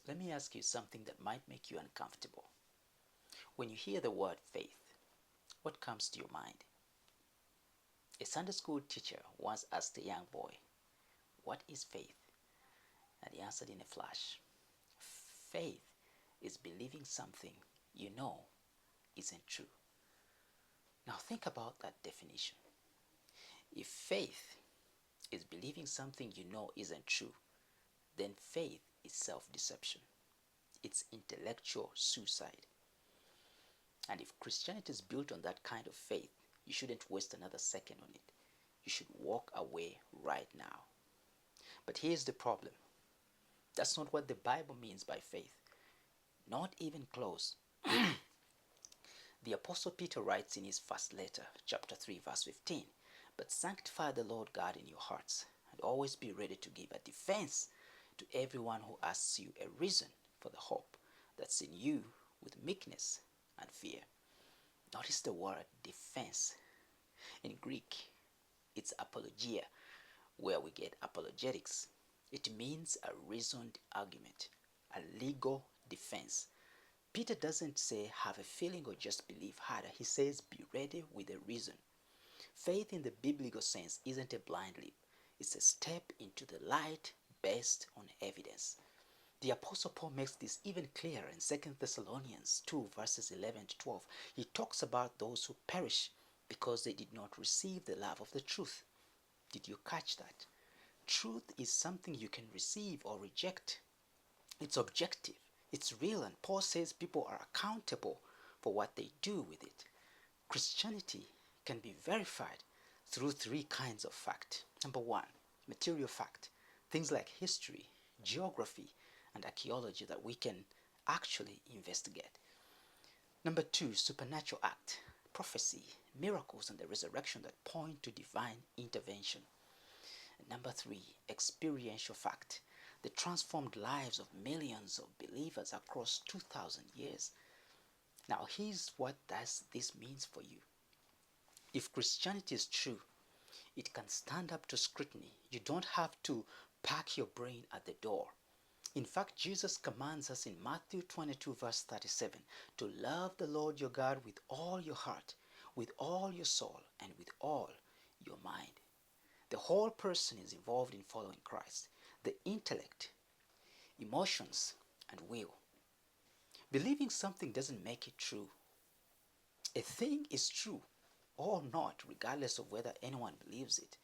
Let me ask you something that might make you uncomfortable. When you hear the word faith, what comes to your mind? A Sunday school teacher once asked a young boy, "What is faith?" And he answered in a flash, "Faith is believing something you know isn't true." Now think about that definition. If faith is believing something you know isn't true, then faith is self-deception. It's intellectual suicide. And if Christianity is built on that kind of faith, you shouldn't waste another second on it. You should walk away right now. But here's the problem. That's not what the Bible means by faith. Not even close. The Apostle Peter writes in his first letter, chapter 3, verse 15, "But sanctify the Lord God in your hearts, and always be ready to give a defense to everyone who asks you a reason for the hope that's in you with meekness and fear." Notice the word defense. In Greek, it's apologia, where we get apologetics. It means a reasoned argument, a legal defense. Peter doesn't say have a feeling or just believe harder. He says be ready with a reason. Faith in the biblical sense isn't a blind leap. It's a step into the light based on evidence. The Apostle Paul makes this even clearer in 2 Thessalonians 2 verses 11 to 12. He talks about those who perish because they did not receive the love of the truth. Did you catch that? Truth is something you can receive or reject. It's objective, it's real, and Paul says people are accountable for what they do with it. Christianity can be verified through three kinds of fact. Number one, material fact, things like history, geography, and archaeology that we can actually investigate. Number two, supernatural act, prophecy, miracles, and the resurrection that point to divine intervention. And number three, experiential fact, the transformed lives of millions of believers across 2,000 years. Now, here's what this means for you. If Christianity is true, it can stand up to scrutiny. You don't have to park your brain at the door. In fact, Jesus commands us in Matthew 22 verse 37 to love the Lord your God with all your heart, with all your soul, and with all your mind. The whole person is involved in following Christ. The intellect, emotions, and will. Believing something doesn't make it true. A thing is true or not, regardless of whether anyone believes it.